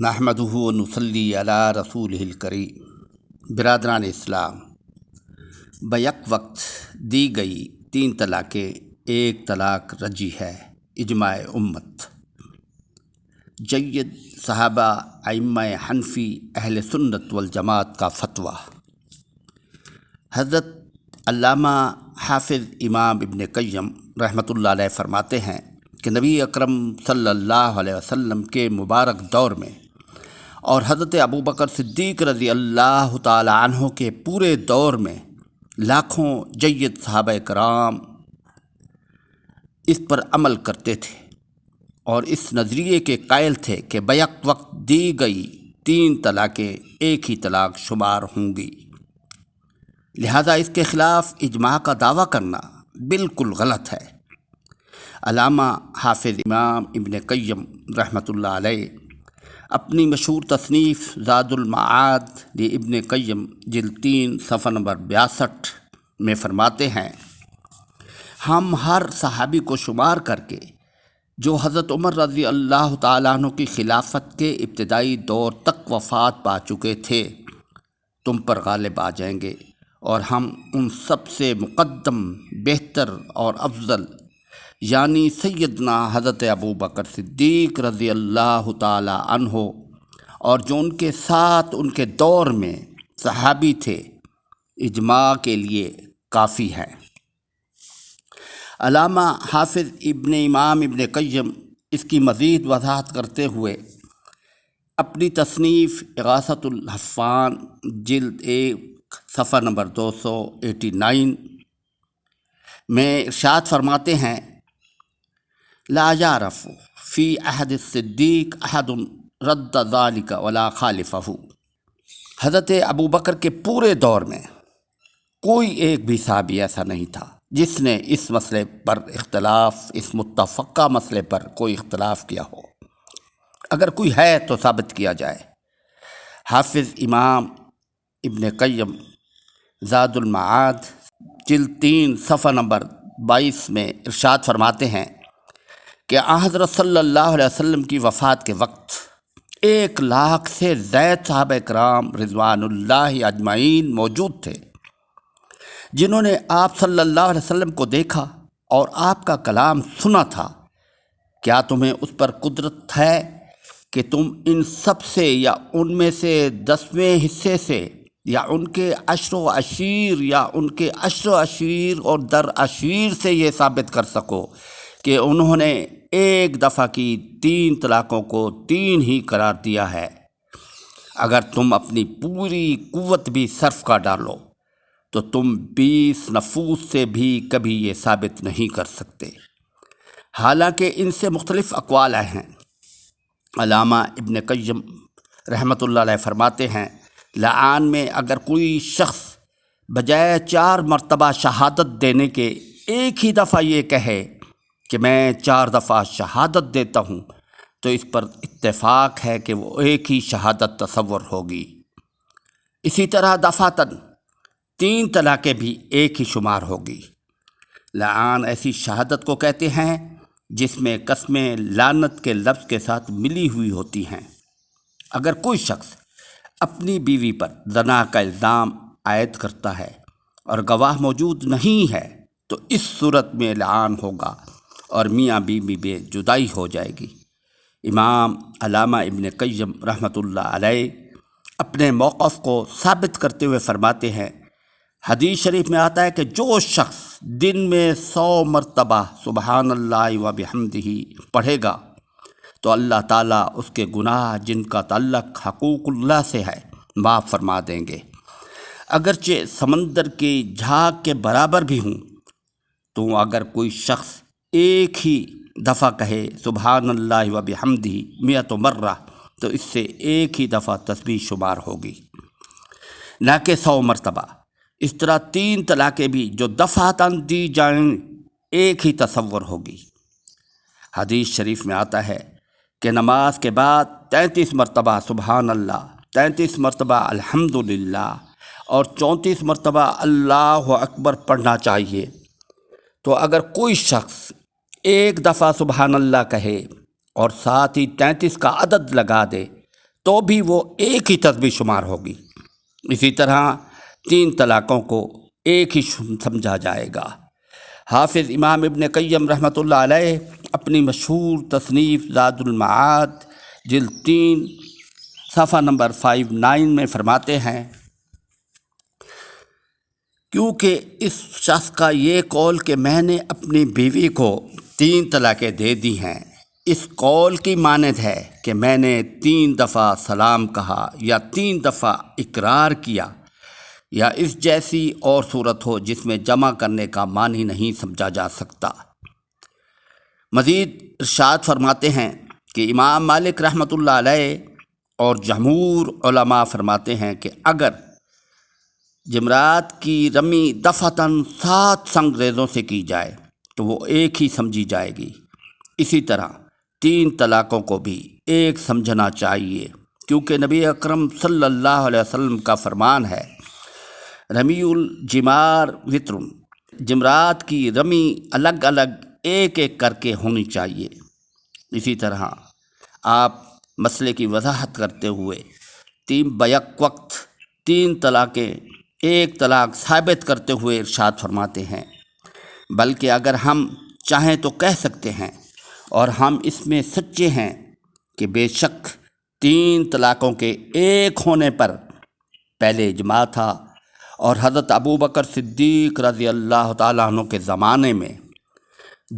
نحمدہ و نصلی علی رسولہ الکریم۔ برادران اسلام، بیک وقت دی گئی 3 طلاقیں، 1 طلاق رجی ہے، اجماع امت۔ جید صحابہ ائمہ حنفی اہل سنت والجماعت کا فتویٰ۔ حضرت علامہ حافظ امام ابن قیم رحمۃ اللہ علیہ فرماتے ہیں کہ نبی اکرم صلی اللہ علیہ وسلم کے مبارک دور میں اور حضرت ابوبکر صدیق رضی اللہ تعالی عنہ کے پورے دور میں لاکھوں جید صحابہ کرام اس پر عمل کرتے تھے اور اس نظریے کے قائل تھے کہ بیک وقت دی گئی 3 طلاقیں 1 ہی طلاق شمار ہوں گی، لہذا اس کے خلاف اجماع کا دعویٰ کرنا بالکل غلط ہے۔ علامہ حافظ امام ابن قیم رحمۃ اللہ علیہ اپنی مشہور تصنیف زاد المعاد لابن قیم جلد 3 صفحہ نمبر 62 میں فرماتے ہیں، ہم ہر صحابی کو شمار کر کے جو حضرت عمر رضی اللہ تعالیٰ عنہ کی خلافت کے ابتدائی دور تک وفات پا چکے تھے تم پر غالب آ جائیں گے، اور ہم ان سب سے مقدم، بہتر اور افضل یعنی سیدنا حضرت ابوبکر صدیق رضی اللہ تعالی عنہ اور جو ان کے ساتھ ان کے دور میں صحابی تھے اجماع کے لیے کافی ہیں۔ علامہ حافظ امام ابن قیم اس کی مزید وضاحت کرتے ہوئے اپنی تصنیف اغاثۃ الحفان جلد 1 صفحہ نمبر 289 میں ارشاد فرماتے ہیں، لا یعرف فی عہد الصدیق احد رد ذلک ولا خالفہ۔ حضرت ابوبکر کے پورے دور میں کوئی ایک بھی صحابی ایسا نہیں تھا جس نے اس مسئلے پر اختلاف، اس متفقہ مسئلے پر کوئی اختلاف کیا ہو۔ اگر کوئی ہے تو ثابت کیا جائے۔ حافظ امام ابن قیم زاد المعاد جلد 3 صفحہ نمبر 22 میں ارشاد فرماتے ہیں کہ حضرت صلی اللہ علیہ وسلم کی وفات کے وقت 1 لاکھ سے زائد صحابہ کرام رضوان اللہ اجمعین موجود تھے جنہوں نے آپ صلی اللہ علیہ وسلم کو دیکھا اور آپ کا کلام سنا تھا۔ کیا تمہیں اس پر قدرت ہے کہ تم ان سب سے یا ان میں سے 10ویں حصے سے یا ان کے عشر و عشیر یا ان کے عشر و عشیر اور در عشیر سے یہ ثابت کر سکو کہ انہوں نے ایک دفعہ کی 3 طلاقوں کو 3 ہی قرار دیا ہے؟ اگر تم اپنی پوری قوت بھی صرف کر ڈالو تو تم 20 نفوس سے بھی کبھی یہ ثابت نہیں کر سکتے، حالانکہ ان سے مختلف اقوال آئے ہیں۔ علامہ ابن قیم رحمۃ اللہ علیہ فرماتے ہیں، لعان میں اگر کوئی شخص بجائے 4 مرتبہ شہادت دینے کے ایک ہی دفعہ یہ کہے کہ میں 4 دفعہ شہادت دیتا ہوں تو اس پر اتفاق ہے کہ وہ ایک ہی شہادت تصور ہوگی۔ اسی طرح دفعتاً 3 طلاقیں بھی ایک ہی شمار ہوگی۔ لعان ایسی شہادت کو کہتے ہیں جس میں قسمیں لعنت کے لفظ کے ساتھ ملی ہوئی ہوتی ہیں۔ اگر کوئی شخص اپنی بیوی پر زنا کا الزام عائد کرتا ہے اور گواہ موجود نہیں ہے تو اس صورت میں لعان ہوگا اور میاں بیوی میں جدائی ہو جائے گی۔ امام علامہ ابن قیم رحمۃ اللہ علیہ اپنے موقف کو ثابت کرتے ہوئے فرماتے ہیں، حدیث شریف میں آتا ہے کہ جو شخص دن میں 100 مرتبہ سبحان اللہ و بحمدہ پڑھے گا تو اللہ تعالیٰ اس کے گناہ جن کا تعلق حقوق اللہ سے ہے معاف فرما دیں گے، اگرچہ سمندر کی جھاگ کے برابر بھی ہوں۔ تو اگر کوئی شخص ایک ہی دفعہ کہے سبحان اللہ و بحمدہ 100 مرہ تو اس سے ایک ہی دفعہ تسبیح شمار ہوگی، نہ کہ 100 مرتبہ۔ اس طرح 3 طلاقیں بھی جو دفعتاً دی جائیں ایک ہی تصور ہوگی۔ حدیث شریف میں آتا ہے کہ نماز کے بعد 33 مرتبہ سبحان اللہ، 33 مرتبہ الحمدللہ اور 34 مرتبہ اللہ اکبر پڑھنا چاہیے۔ تو اگر کوئی شخص ایک دفعہ سبحان اللہ کہے اور ساتھ ہی 33 کا عدد لگا دے تو بھی وہ ایک ہی تسبیح شمار ہوگی۔ اسی طرح 3 طلاقوں کو ایک ہی سمجھا جائے گا۔ حافظ امام ابن قیم رحمۃ اللہ علیہ اپنی مشہور تصنیف زاد المعاد جلد 3 صفحہ نمبر 59 میں فرماتے ہیں، کیونکہ اس شخص کا یہ قول کہ میں نے اپنی بیوی کو 3 طلاقیں دے دی ہیں، اس قول کی مانند ہے کہ میں نے 3 دفعہ سلام کہا یا 3 دفعہ اقرار کیا، یا اس جیسی اور صورت ہو جس میں جمع کرنے کا معنی نہیں سمجھا جا سکتا۔ مزید ارشاد فرماتے ہیں کہ امام مالک رحمۃ اللہ علیہ اور جمہور علماء فرماتے ہیں کہ اگر جمرات کی رمی دفعتاً 7 سنگریزوں سے کی جائے تو وہ ایک ہی سمجھی جائے گی۔ اسی طرح 3 طلاقوں کو بھی ایک سمجھنا چاہیے، کیونکہ نبی اکرم صلی اللہ علیہ وسلم کا فرمان ہے، رمی الجمار وطر، جمرات کی رمی الگ الگ ایک ایک کر کے ہونی چاہیے۔ اسی طرح آپ مسئلے کی وضاحت کرتے ہوئے بیک وقت 3 طلاقیں ایک طلاق ثابت کرتے ہوئے ارشاد فرماتے ہیں، بلکہ اگر ہم چاہیں تو کہہ سکتے ہیں اور ہم اس میں سچے ہیں کہ بے شک 3 طلاقوں کے ایک ہونے پر پہلے اجماع تھا، اور حضرت ابوبکر صدیق رضی اللہ تعالیٰ عنہ کے زمانے میں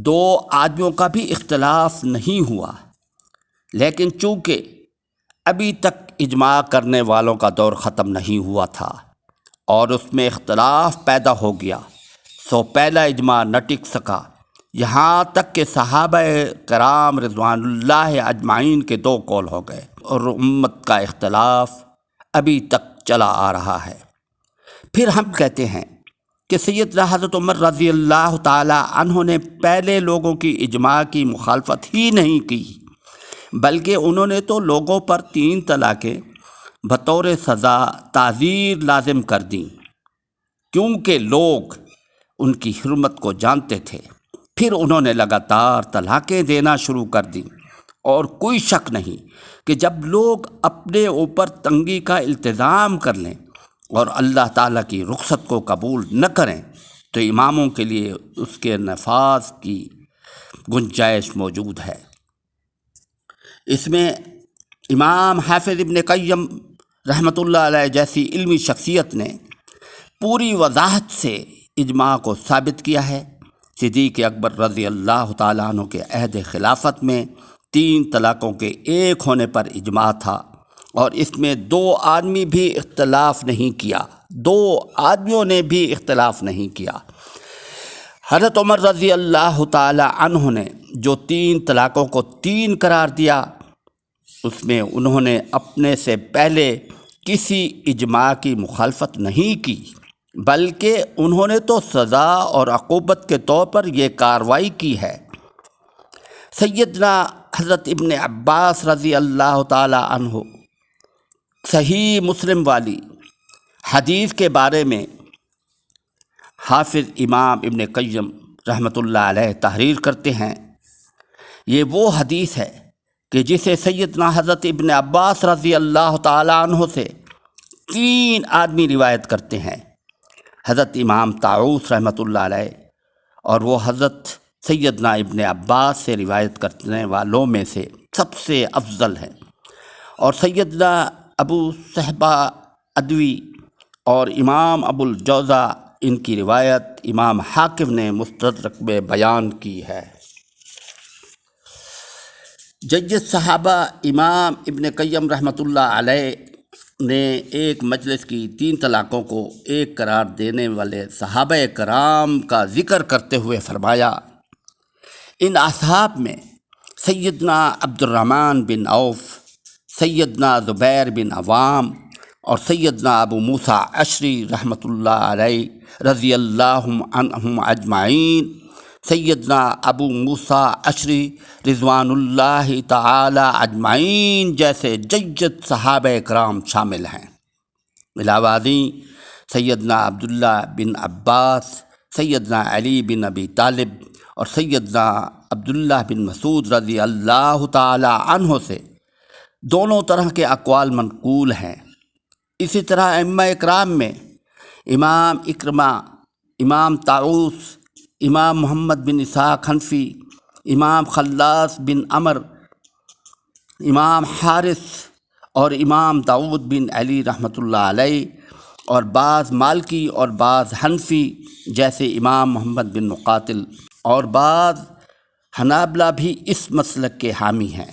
2 آدمیوں کا بھی اختلاف نہیں ہوا، لیکن چونکہ ابھی تک اجماع کرنے والوں کا دور ختم نہیں ہوا تھا اور اس میں اختلاف پیدا ہو گیا، سو پہلا اجماع نہ ٹک سکا، یہاں تک کہ صحابہ کرام رضوان اللہ اجمعین کے 2 قول ہو گئے، اور امت کا اختلاف ابھی تک چلا آ رہا ہے۔ پھر ہم کہتے ہیں کہ سیدنا حضرت عمر رضی اللہ تعالی عنہ نے پہلے لوگوں کی اجماع کی مخالفت ہی نہیں کی، بلکہ انہوں نے تو لوگوں پر 3 طلاقیں بطور سزا تعزیر لازم کر دیں، کیونکہ لوگ ان کی حرمت کو جانتے تھے۔ پھر انہوں نے لگاتار طلاقیں دینا شروع کر دیں، اور کوئی شک نہیں کہ جب لوگ اپنے اوپر تنگی کا التزام کر لیں اور اللہ تعالیٰ کی رخصت کو قبول نہ کریں تو اماموں کے لیے اس کے نفاذ کی گنجائش موجود ہے۔ اس میں امام حافظ ابن قیم رحمۃ اللہ علیہ جیسی علمی شخصیت نے پوری وضاحت سے اجماع کو ثابت کیا ہے۔ صدیق اکبر رضی اللہ تعالیٰ عنہ کے عہد خلافت میں 3 طلاقوں کے ایک ہونے پر اجماع تھا، اور اس میں 2 آدمی بھی اختلاف نہیں کیا، 2 آدمیوں نے بھی اختلاف نہیں کیا۔ حضرت عمر رضی اللہ تعالی عنہ نے جو 3 طلاقوں کو 3 قرار دیا، اس میں انہوں نے اپنے سے پہلے کسی اجماع کی مخالفت نہیں کی، بلکہ انہوں نے تو سزا اور عقوبت کے طور پر یہ کارروائی کی ہے۔ سیدنا حضرت ابن عباس رضی اللہ تعالی عنہ صحیح مسلم والی حدیث کے بارے میں حافظ امام ابن قیم رحمۃ اللہ علیہ تحریر کرتے ہیں، یہ وہ حدیث ہے کہ جسے سیدنا حضرت ابن عباس رضی اللہ تعالیٰ عنہ سے 3 آدمی روایت کرتے ہیں، حضرت امام طاؤس رحمۃ اللہ علیہ، اور وہ حضرت سیدنا ابن عباس سے روایت کرنے والوں میں سے سب سے افضل ہیں، اور سیدنا ابو صحبہ ادوی اور امام ابو الجوزہ ان کی روایت امام حاکم نے مستدرک میں بیان کی ہے۔ جج صحابہ امام ابن قیم رحمۃ اللہ علیہ نے ایک مجلس کی 3 طلاقوں کو ایک قرار دینے والے صحابہ کرام کا ذکر کرتے ہوئے فرمایا، ان اصحاب میں سیدنا عبد الرحمن بن عوف، سیدنا زبیر بن عوام اور سیدنا ابو موسیٰ اشعری رحمۃ اللہ علیہ رضی اللہ عنہم اجمعین، سیدنا ابو موسیٰ اشعری رضوان اللہ تعالی اجمعین جیسے ججت صحابہ کرام شامل ہیں۔ علاوہ ازیں سیدنا عبداللہ بن عباس، سیدنا علی بن ابی طالب اور سیدنا عبداللہ بن مسعود رضی اللہ تعالی عنہ سے دونوں طرح کے اقوال منقول ہیں۔ اسی طرح ائمہ اکرام میں امام اکرمہ، امام طاؤوس، امام محمد بن اسحاق حنفی، امام خلاص بن عمر، امام حارث اور امام داؤد بن علی رحمۃ اللہ علیہ، اور بعض مالکی اور بعض حنفی جیسے امام محمد بن مقاتل اور بعض حنابلہ بھی اس مسلک کے حامی ہیں۔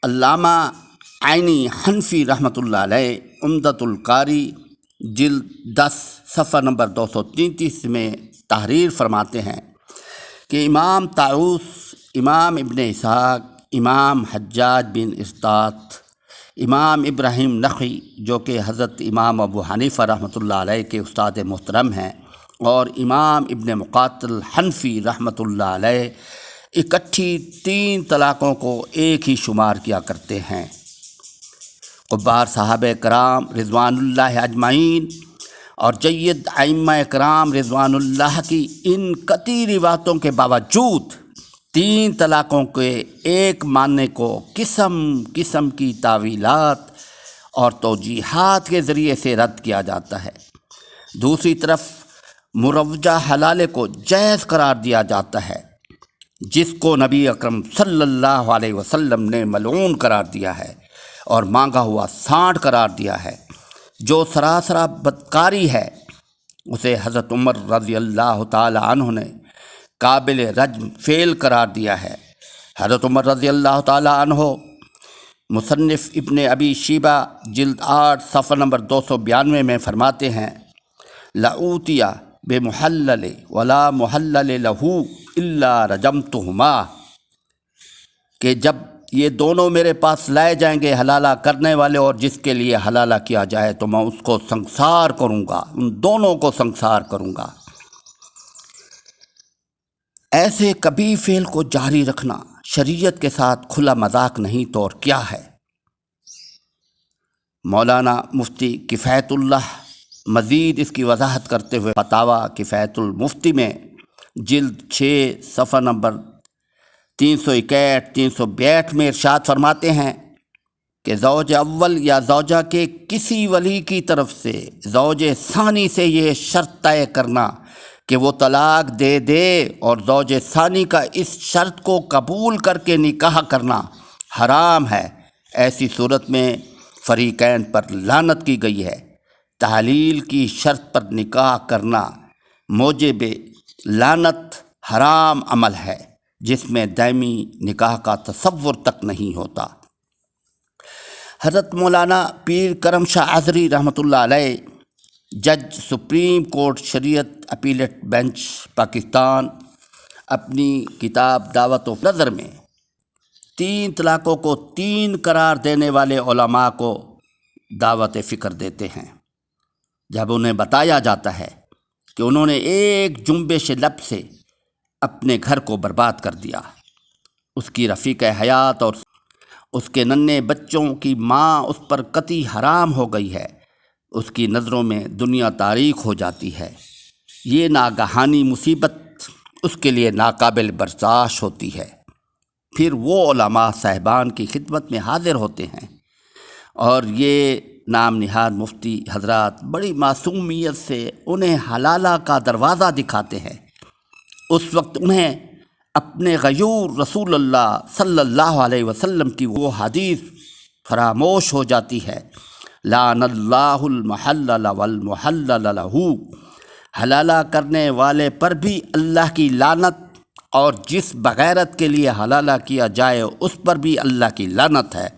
علامہ عینی حنفی رحمۃ اللہ علیہ عمدۃ القاری جلد 10 صفحہ نمبر 233 میں تحریر فرماتے ہیں کہ امام طاؤوس، امام ابن اسحاق، امام حجاج بن ارطاط، امام ابراہیم نخعی جو کہ حضرت امام ابو حنیفہ رحمۃ اللہ علیہ کے استاد محترم ہیں، اور امام ابن مقاتل حنفی رحمۃ اللہ علیہ اکٹھی 3 طلاقوں کو ایک ہی شمار کیا کرتے ہیں۔ کبار صحابہ کرام رضوان اللہ اجمعین اور جید ائمہ کرام رضوان اللہ کی ان قطعی روایتوں کے باوجود 3 طلاقوں کے ایک ماننے کو قسم قسم کی تاویلات اور توجیحات کے ذریعے سے رد کیا جاتا ہے۔ دوسری طرف مروجہ حلالے کو جائز قرار دیا جاتا ہے، جس کو نبی اکرم صلی اللہ علیہ وسلم نے ملعون قرار دیا ہے اور مانگا ہوا سانٹ قرار دیا ہے۔ جو سراسر بدکاری ہے اسے حضرت عمر رضی اللہ تعالی عنہ نے قابل رجم فعل قرار دیا ہے۔ حضرت عمر رضی اللہ تعالی عنہ مصنف ابن ابی شیبہ جلد 8 صفحہ نمبر 292 میں فرماتے ہیں، لَأُوتِیَ بِمُحَلَّلِ وَلَا مُحَلَّلِ لَهُ إِلَّا رَجَمْتُهُمَا، کہ جب یہ دونوں میرے پاس لائے جائیں گے، حلالہ کرنے والے اور جس کے لیے حلالہ کیا جائے، تو میں اس کو سنگسار کروں گا، ان دونوں کو سنگسار کروں گا۔ ایسے کبھی فعل کو جاری رکھنا شریعت کے ساتھ کھلا مذاق نہیں تو اور کیا ہے۔ مولانا مفتی کفایت اللہ مزید اس کی وضاحت کرتے ہوئے فتاویٰ کفایت المفتی میں جلد 6 صفحہ نمبر 361 362 میں ارشاد فرماتے ہیں کہ زوج اول یا زوجہ کے کسی ولی کی طرف سے زوج ثانی سے یہ شرط طے کرنا کہ وہ طلاق دے دے اور زوج ثانی کا اس شرط کو قبول کر کے نکاح کرنا حرام ہے۔ ایسی صورت میں فریقین پر لعنت کی گئی ہے۔ تحلیل کی شرط پر نکاح کرنا موجب لعنت حرام عمل ہے، جس میں دائمی نکاح کا تصور تک نہیں ہوتا۔ حضرت مولانا پیر کرم شاہ اظہری رحمۃ اللہ علیہ جج سپریم کورٹ شریعت اپیلیٹ بینچ پاکستان اپنی کتاب دعوت و نظر میں 3 طلاقوں کو 3 قرار دینے والے علماء کو دعوت فکر دیتے ہیں۔ جب انہیں بتایا جاتا ہے کہ انہوں نے ایک جنبش لب سے اپنے گھر کو برباد کر دیا، اس کی رفیق حیات اور اس کے ننھے بچوں کی ماں اس پر قطعی حرام ہو گئی ہے، اس کی نظروں میں دنیا تاریک ہو جاتی ہے، یہ ناگہانی مصیبت اس کے لیے ناقابل برداشت ہوتی ہے۔ پھر وہ علماء صاحبان کی خدمت میں حاضر ہوتے ہیں اور یہ نام نہاد مفتی حضرات بڑی معصومیت سے انہیں حلالہ کا دروازہ دکھاتے ہیں۔ اس وقت انہیں اپنے غیور رسول اللہ صلی اللہ علیہ وسلم کی وہ حدیث فراموش ہو جاتی ہے، لعن اللہ المحلل والمحلل لہ، حلالہ کرنے والے پر بھی اللہ کی لعنت اور جس بغیرت کے لیے حلالہ کیا جائے اس پر بھی اللہ کی لعنت ہے۔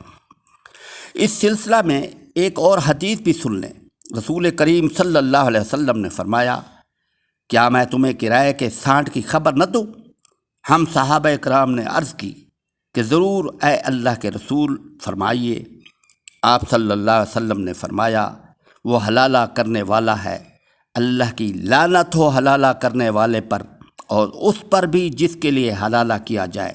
اس سلسلہ میں ایک اور حدیث بھی سن لیں۔ رسول کریم صلی اللہ علیہ وسلم نے فرمایا، کیا میں تمہیں کرائے کے سانٹ کی خبر نہ دوں؟ ہم صحابہ کرام نے عرض کی کہ ضرور اے اللہ کے رسول، فرمائیے۔ آپ صلی اللہ علیہ وسلم نے فرمایا، وہ حلالہ کرنے والا ہے، اللہ کی لعنت ہو حلالہ کرنے والے پر اور اس پر بھی جس کے لیے حلالہ کیا جائے۔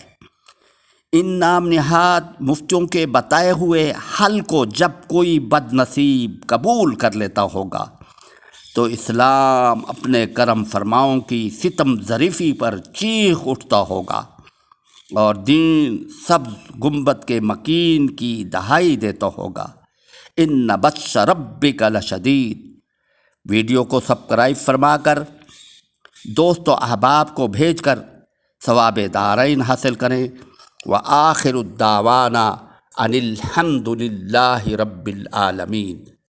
ان نام نہاد مفتیوں کے بتائے ہوئے حل کو جب کوئی بد نصیب قبول کر لیتا ہوگا تو اسلام اپنے کرم فرماؤں کی ستم ظریفی پر چیخ اٹھتا ہوگا۔ اور دین سبز گنبد کے مکین کی دہائی دیتا ہوگا۔ ان بطش ربک لشدید۔ ویڈیو کو سبسکرائب فرما کر دوست و احباب کو بھیج کر ثواب دارین حاصل کریں۔ وآخر الدعوانا ان الحمد للہ رب العالمین۔